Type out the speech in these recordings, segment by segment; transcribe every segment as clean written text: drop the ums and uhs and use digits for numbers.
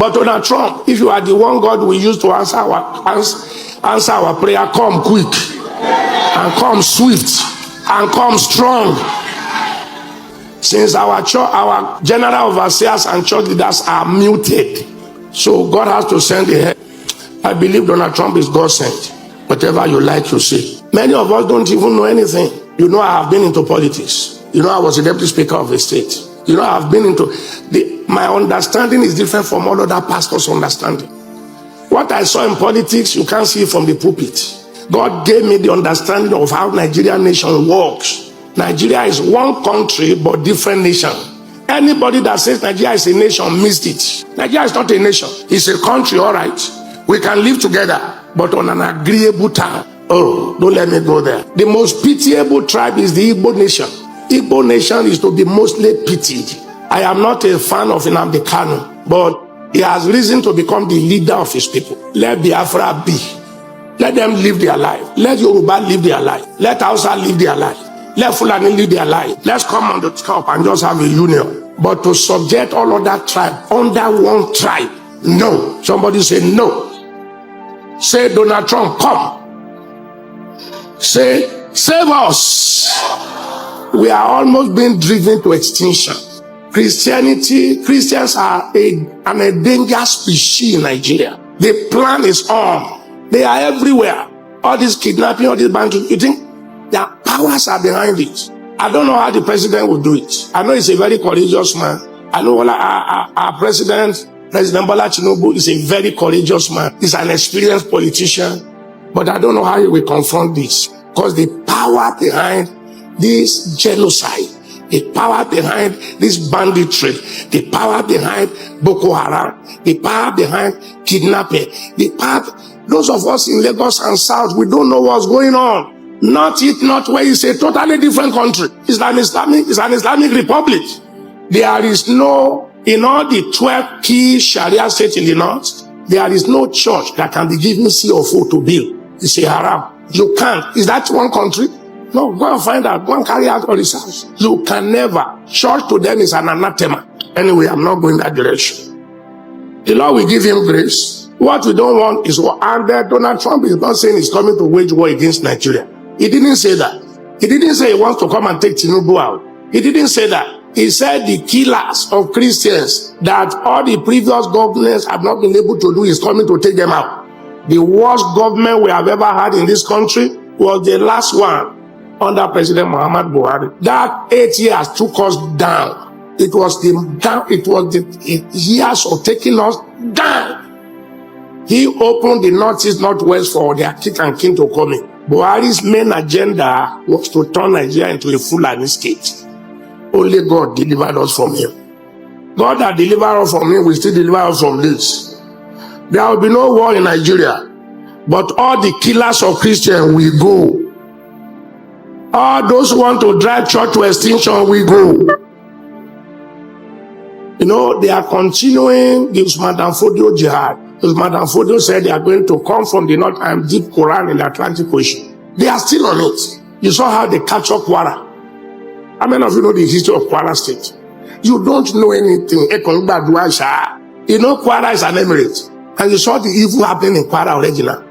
But Donald Trump, if you are the one God will use to answer our prayer, come quick, and come swift, and come strong. Since our church, our general overseers and church leaders are muted, so God has to send a help. I believe Donald Trump is God sent. Whatever you like to say. Many of us don't even know anything. You know, I have been into politics. You know, I was a deputy speaker of the state. You know, I have been into my understanding is different from all other pastors' understanding. What I saw in politics, you can't see from the pulpit. God gave me the understanding of how Nigerian nation works. Nigeria is one country but different nation. Anybody that says Nigeria is a nation missed it. Nigeria is not a nation. It's a country, all right. We can live together, but on an agreeable term. Oh, don't let me go there. The most pitiable tribe is the Igbo nation. Igbo nation is to be mostly pitied. I am not a fan of Nnamdi Kanu, but he has reason to become the leader of his people. Let Biafra be. Let them live their life. Let Yoruba live their life. Let Hausa live their life. Let Fulani live their life. Let's come on the top and just have a union. But to subject all of that tribe under one tribe, no. Somebody say no. Say, Donald Trump, come. Say, save us. We are almost being driven to extinction. Christians are an endangered species in Nigeria. The plan is on. They are everywhere. All this kidnapping, all this banditry, you think their powers are behind it. I don't know how the president will do it. I know he's a very courageous man. I know our president Bola Tinubu is a very courageous man. He's an experienced politician. But I don't know how he will confront this. Because the power behind this genocide, the power behind this banditry, the power behind Boko Haram, the power behind kidnapping, those of us in Lagos and South, we don't know what's going on. Not where it's a totally different country. It's an Islamic republic. There is no, in all the 12 key Sharia states in the north, there is no church that can be given CFO to build. It's a haram. You can't. Is that one country? No, go and find out. Go and carry out all research. You can never. Church to them is an anathema. Anyway, I'm not going that direction. The Lord will give him grace. What we don't want is war. And Donald Trump is not saying he's coming to wage war against Nigeria. He didn't say that. He didn't say he wants to come and take Tinubu out. He didn't say that. He said the killers of Christians that all the previous governors have not been able to do is coming to take them out. The worst government we have ever had in this country was the last one under President Muhammad Buhari. That 8 years took us down. It was the years of taking us down. He opened the northeast, northwest for their king and king to come in. Buhari's main agenda was to turn Nigeria into a Fulani state. Only God delivered us from him. God that delivered us from him will still deliver us from this. There will be no war in Nigeria, but all the killers of Christians will go. All those who want to drive church to extinction will go. You know, they are continuing the Usman Dan Fodio jihad. Usman Dan Fodio said they are going to come from the north and deep Quran in the Atlantic Ocean. They are still on it. You saw how they captured Kwara. How many of you know the history of Kwara State? You don't know anything. You know Kwara is an emirate. And you saw the evil happening in Kwara original.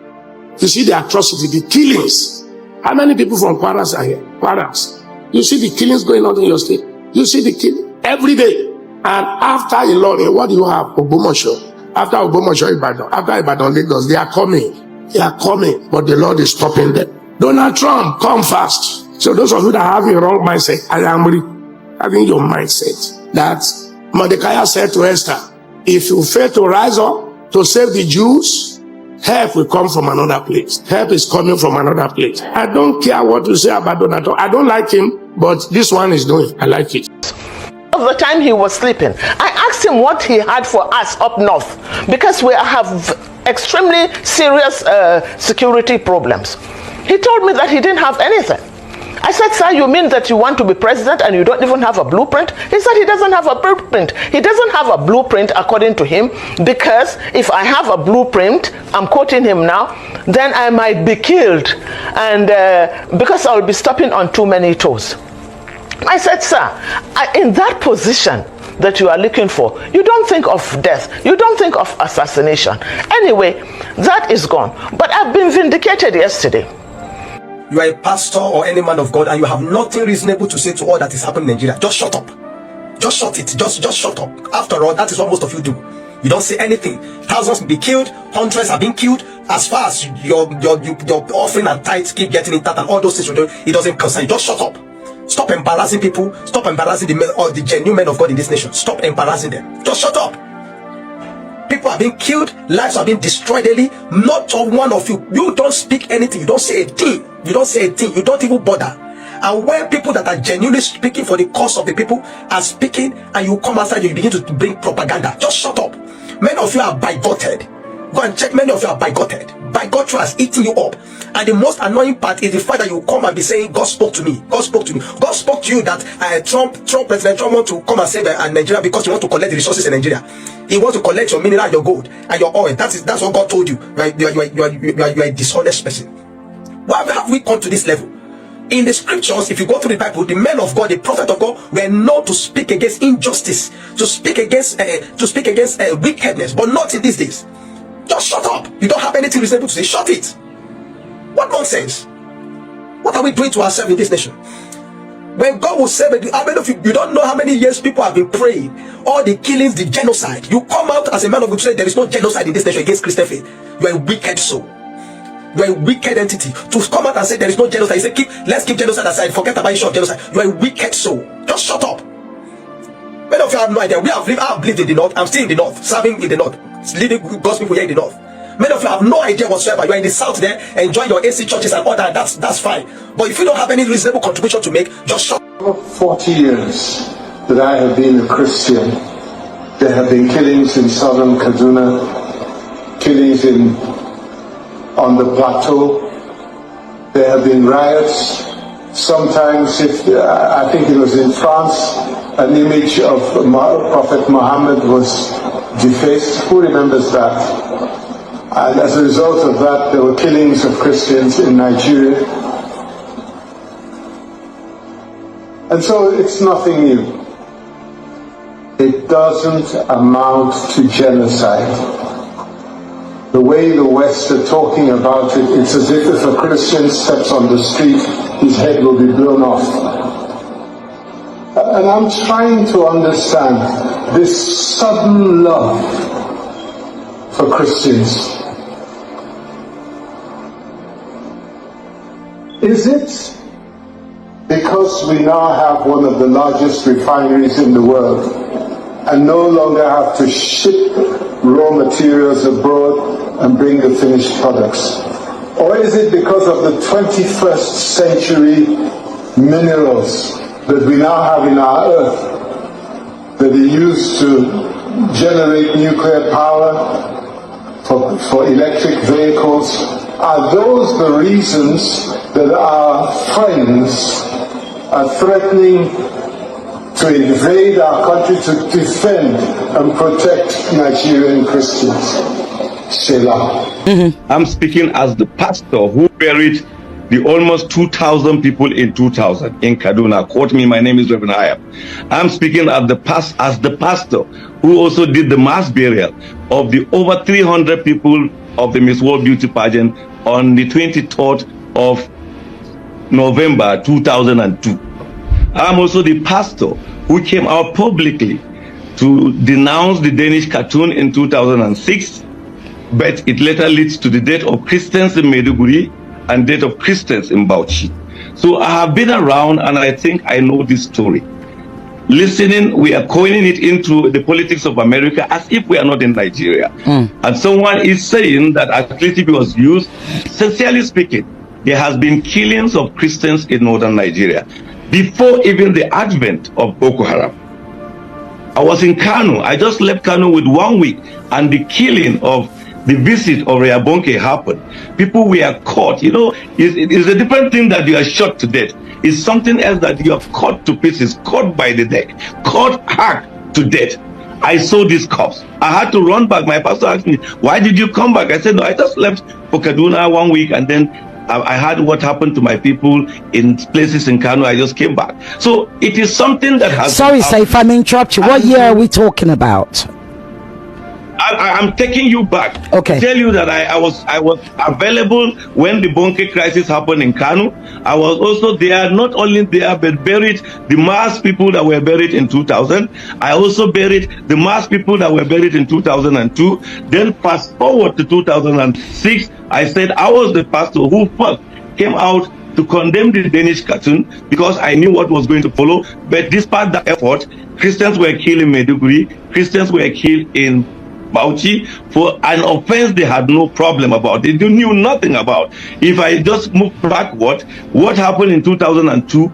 You see the atrocity, the killings. How many people from Kwaras are here? Kwaras. You see the killings going on in your state. You see the killing every day. And after Ilorin, what do you have? Ogbomoso. After Ogbomoso, Ibadan. After Ibadan, Lagos, they are coming. They are coming. But the Lord is stopping them. Donald Trump, come fast. So those of you that have a wrong mindset, I am having your mindset. That Mordecai said to Esther, if you fail to rise up to save the Jews, help will come from another place. Help is coming from another place. I don't care what you say about Donald Trump. I don't like him, but this one is doing. I like it. Of the time he was sleeping, I asked him what he had for us up north, because we have extremely serious security problems. He told me that he didn't have anything. I said, sir, you mean that you want to be president and you don't even have a blueprint? He said he doesn't have a blueprint. He doesn't have a blueprint according to him, because if I have a blueprint, I'm quoting him now, then I might be killed, and because I'll be stepping on too many toes. I said, sir, in that position, that you are looking for, you don't think of death. You don't think of assassination. Anyway, that is gone. But I've been vindicated yesterday. You are a pastor or any man of God and you have nothing reasonable to say to all that is happening in Nigeria. Just shut up. Just shut it. Just shut up. After all, that is what most of you do. You don't say anything. Thousands will be killed. Hundreds have been killed. As far as your offering and tithes keep getting intact and all those things, it doesn't concern you. Just shut up. Stop embarrassing people. Stop embarrassing the genuine men of God in this nation. Stop embarrassing them. Just shut up. People are being killed. Lives are being destroyed daily. Not one of you. You don't speak anything. You don't say a thing. You don't say a thing. You don't even bother. And when people that are genuinely speaking for the cause of the people are speaking, and you come outside, you begin to bring propaganda. Just shut up. Many of you are bigoted. Go and check. Many of you are bigoted. Bigotry has eaten you up. And the most annoying part is the fact that you come and be saying, God spoke to me. God spoke to me. God spoke to you that President Trump want to come and save Nigeria because you want to collect the resources in Nigeria. He wants to collect your mineral, your gold, and your oil. That's what God told you. Right? You are a dishonest person. Why have we come to this level? In the scriptures, if you go through the Bible, the men of God, the prophet of God, were known to speak against injustice, to speak against wickedness, but not in these days. Just shut up. You don't have anything reasonable to say. Shut it. What nonsense? What are we doing to ourselves in this nation? When God will save it, how many of you don't know how many years people have been praying? All the killings, the genocide. You come out as a man of God to say there is no genocide in this nation against Christian faith. You are a wicked soul. You are a wicked entity. To come out and say there is no genocide, you say let's keep genocide aside, forget about the issue of genocide. You are a wicked soul. Just shut up. Many of you have no idea. I have lived in the north. I'm still in the north, serving in the north, leading God's people here in the north. Many of you have no idea whatsoever. You are in the south there, enjoying your AC churches and all that. That's fine. But if you don't have any reasonable contribution to make, just shut up. For 40 years that I have been a Christian, there have been killings in southern Kaduna, killings on the plateau. There have been riots. Sometimes, I think it was in France, an image of Prophet Muhammad was defaced. Who remembers that? And as a result of that, there were killings of Christians in Nigeria. And so it's nothing new. It doesn't amount to genocide. The way the West are talking about it, it's as if a Christian steps on the street, his head will be blown off. And I'm trying to understand this sudden love for Christians. Is it because we now have one of the largest refineries in the world and no longer have to ship raw materials abroad and bring the finished products? Or is it because of the 21st century minerals that we now have in our earth that are used to generate nuclear power for electric vehicles? Are those the reasons that our friends are threatening to invade our country to defend and protect Nigerian Christians? Selah. I'm speaking as the pastor who buried the almost 2,000 people in 2000 in Kaduna. Quote me, my name is Reverend Hayab. I'm speaking as the pastor who also did the mass burial of the over 300 people of the Miss World Beauty pageant on the 23rd of November 2002. I'm also the pastor who came out publicly to denounce the Danish cartoon in 2006, but it later leads to the death of Christians in Maiduguri and death of Christians in Bauchi. So I have been around and I think I know this story. Listening, we are coining it into the politics of America as if we are not in Nigeria. And someone is saying that athletic was used. Sincerely speaking, there has been killings of Christians in northern Nigeria before even the advent of Boko Haram. I was in Kano. I just left Kano with 1 week, and the killing of the visit of Reabonke happened. People were caught. You know, it's a different thing that you are shot to death. It's something else that you are caught to pieces, caught by the neck, caught hacked to death. I saw this corpse. I had to run back. My pastor asked me, why did you come back? I said, no, I just left for Kaduna 1 week, and then I had what happened to my people in places in Kano. I just came back. So it is something that has... Sorry, sir, if I may interrupt you. What year are we talking about? I'm taking you back. Okay. To tell you that I was available when the Bonke crisis happened in Kano. I was also there, not only there, but buried the mass people that were buried in 2000. I also buried the mass people that were buried in 2002. Then fast forward to 2006, I said I was the pastor who first came out to condemn the Danish cartoon because I knew what was going to follow. But despite that effort, Christians were killed in Maiduguri, Christians were killed in Bauchi for an offense they had no problem about. They knew nothing about. If I just move backward, what happened in 2002,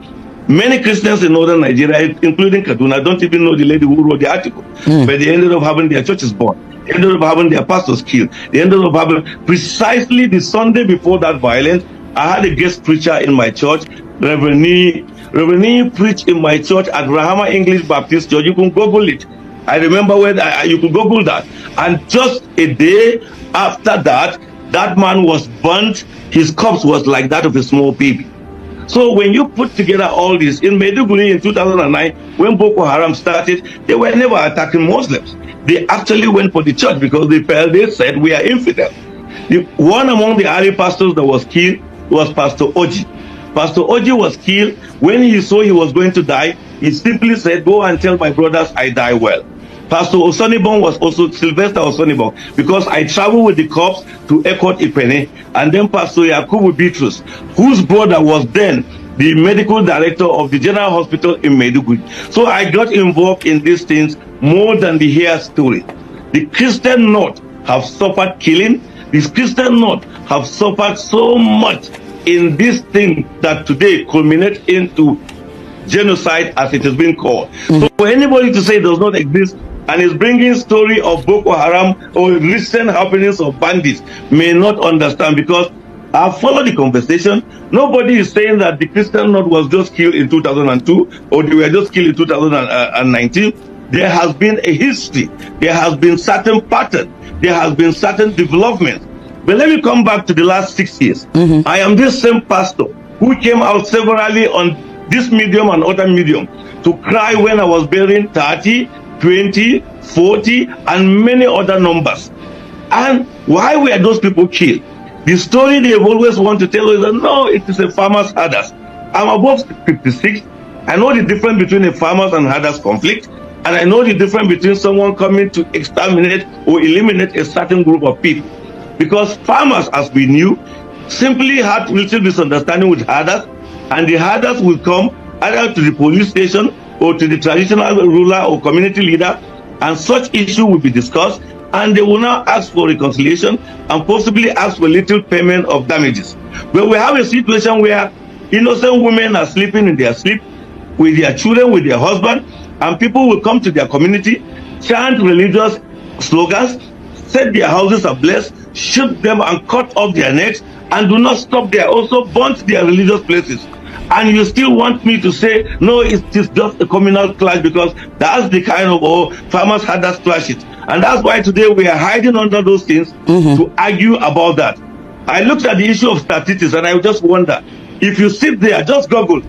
many Christians in northern Nigeria, including Kaduna, don't even know the lady who wrote the article. But they ended up having their churches burned. They ended up having their pastors killed. They ended up having, precisely the Sunday before that violence, I had a guest preacher in my church, Reverend Nee preached in my church at Rahama English Baptist Church. You can Google it. I remember when you could Google that. And just a day after that, that man was burnt. His corpse was like that of a small baby. So when you put together all this, in Maiduguri in 2009, when Boko Haram started, they were never attacking Muslims. They actually went for the church because they said we are infidel. One among the early pastors that was killed was Pastor Oji. Pastor Oji was killed. When he saw he was going to die, he simply said, go and tell my brothers I die well. Pastor Osonibon was also Sylvester Osonibon, because I traveled with the corpse to Ekot Ipene, and then Pastor Yakubu Bitrus, whose brother was then the medical director of the General Hospital in Maiduguri. So I got involved in these things more than the here story. The Christian North have suffered killing. The Christian North have suffered so much in this thing that today culminates into genocide, as it has been called. So for anybody to say it does not exist and is bringing story of Boko Haram or recent happenings of bandits may not understand, because I followed the conversation. Nobody is saying that the Christian North was just killed in 2002 or they were just killed in 2019. There has been a history. There has been certain pattern. There has been certain development. But let me come back to the last 6 years. I am this same pastor who came out severally on this medium and other medium to cry when I was burying 30, 20, 40, and many other numbers. And why were those people killed? The story they always want to tell is that no, it is a farmer's herders. I'm above 56. I know the difference between a farmer's and herders conflict, and I know the difference between someone coming to exterminate or eliminate a certain group of people. Because farmers, as we knew, simply had little misunderstanding with herders, and the herders will come either to the police station or to the traditional ruler or community leader, and such issue will be discussed, and they will now ask for reconciliation and possibly ask for little payment of damages. But we have a situation where innocent women are sleeping in their sleep with their children, with their husband, and people will come to their community, chant religious slogans, set their houses ablaze, shoot them and cut off their necks, and do not stop there, also burnt their religious places. And you still want me to say, no, it is just a communal clash, because that's the kind of farmers had that clash it. And that's why today we are hiding under those things to argue about that. I looked at the issue of statistics and I just wonder, if you sit there, just Google,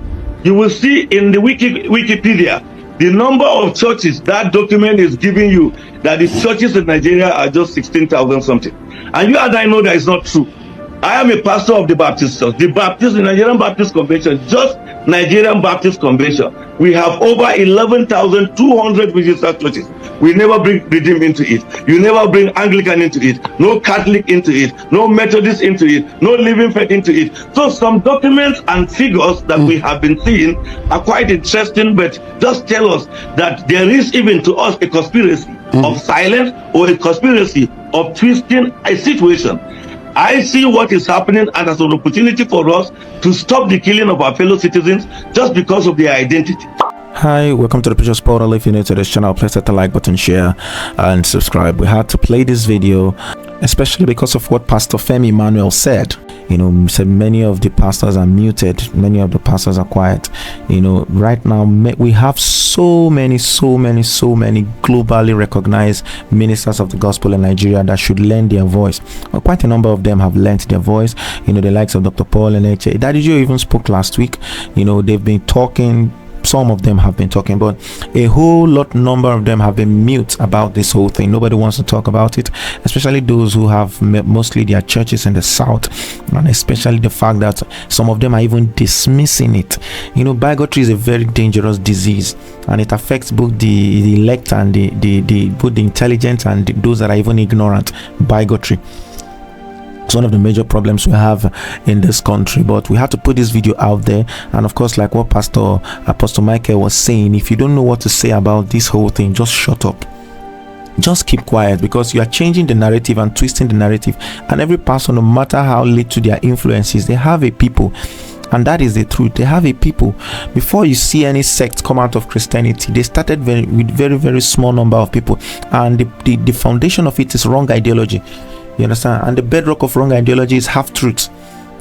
you will see in the Wikipedia, the number of churches that document is giving you that the churches in Nigeria are just 16,000 something. And you and I know that is not true. I am a pastor of the Baptist Church. The Nigerian Baptist Convention, just Nigerian Baptist Convention, we have over 11,200 registered churches. We never bring Redeem into it. You never bring Anglican into it. No Catholic into it. No Methodist into it. No Living Faith into it. So some documents and figures that we have been seeing are quite interesting, but just tell us that there is even to us a conspiracy of silence or a conspiracy of twisting a situation. I see what is happening and as an opportunity for us to stop the killing of our fellow citizens just because of their identity. Hi, welcome to the Preacher's Portal. If you're new to this channel, please hit the like button, share and subscribe. We had to play this video especially because of what Pastor Femi Emmanuel said. Said many of the pastors are muted, many of the pastors are quiet. Right now we have so many globally recognized ministers of the gospel in Nigeria that should lend their voice. Quite a number of them have lent their voice. The likes of Dr. Paul and Daddy Joe even spoke last week. They've been talking. Some of them have been talking, but a whole number of them have been mute about this whole thing. Nobody wants to talk about it, especially those who have mostly their churches in the south, and especially the fact that some of them are even dismissing it. Bigotry is a very dangerous disease, and it affects both the elect and both the intelligent and those that are even ignorant. Bigotry. It's one of the major problems we have in this country, but we have to put this video out there. And of course, like what Apostle Michael was saying, if you don't know what to say about this whole thing, just shut up. Just keep quiet, because you are changing the narrative and twisting the narrative. And every person, no matter how little their influence is, they have a people. And that is the truth. They have a people. Before you see any sect come out of Christianity, they started with very small number of people, and the foundation of it is wrong ideology. You understand? And the bedrock of wrong ideology is half-truths.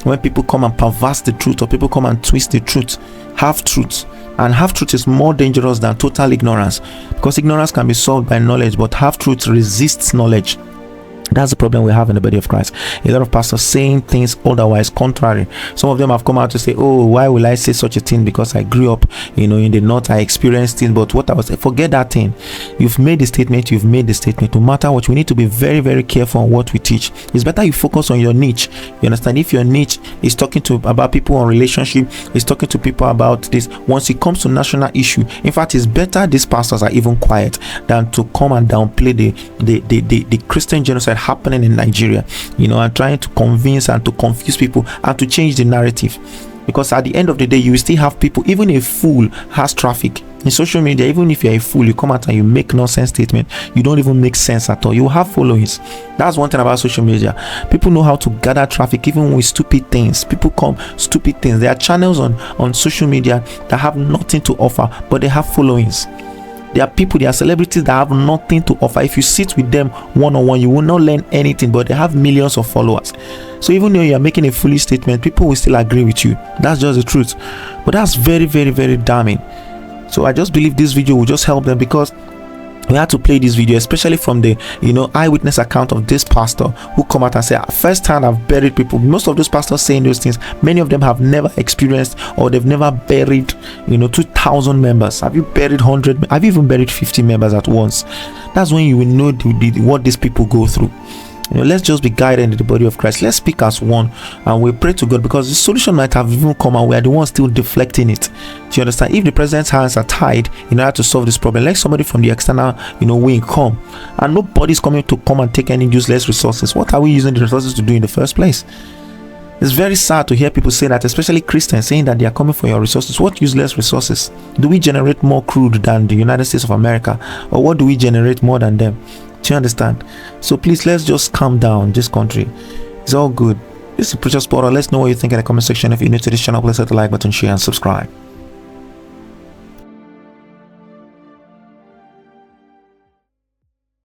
When people come and perverse the truth, or people come and twist the truth, half-truths. And half-truth is more dangerous than total ignorance, because ignorance can be solved by knowledge, but half-truth resists knowledge. That's the problem we have in the body of Christ. A lot of pastors saying things otherwise contrary. Some of them have come out to say, oh, why will I say such a thing? Because I grew up, in the north, I experienced it. But what I was saying, forget that thing. You've made the statement. No matter what, we need to be very careful on what we teach. It's better you focus on your niche. You understand? If your niche is talking about people on relationship, is talking to people about this, once it comes to national issue, in fact, it's better these pastors are even quiet than to come and downplay the Christian genocide happening in Nigeria, and trying to convince and to confuse people and to change the narrative. Because at the end of the day, you will still have people. Even a fool has traffic in social media. Even if you're a fool, you come out and you make nonsense statement, you don't even make sense at all, you have followings. That's one thing about social media. People know how to gather traffic even with stupid things. People come stupid things. There are channels on social media that have nothing to offer, but they have followings. There are people, there are celebrities that have nothing to offer. If you sit with them one-on-one, you will not learn anything, but they have millions of followers. So even though you are making a foolish statement, people will still agree with you. That's just the truth. But that's very damning. So I just believe this video will just help them, because we had to play this video, especially from the eyewitness account of this pastor who come out and say, first hand I've buried people. Most of those pastors saying those things, many of them have never experienced, or they've never buried 2,000 members. Have you buried 100? Have you even buried 50 members at once? That's when you will know what these people go through. Let's just be guided in the body of Christ. Let's speak as one, and we pray to God, because the solution might have even come and we are the ones still deflecting it. Do you understand? If the president's hands are tied in order to solve this problem, let somebody from the external wing come, and nobody's coming to come and take any useless resources. What are we using the resources to do in the first place? It's very sad to hear people say that, especially Christians, saying that they are coming for your resources. What useless resources? Do we generate more crude than the United States of America, or what do we generate more than them? Do you understand? So please, let's just calm down. This country, it's all good. This is Preacher Spotter. Let's know what you think in the comment section. If you're new to this channel, please hit the like button, share and subscribe.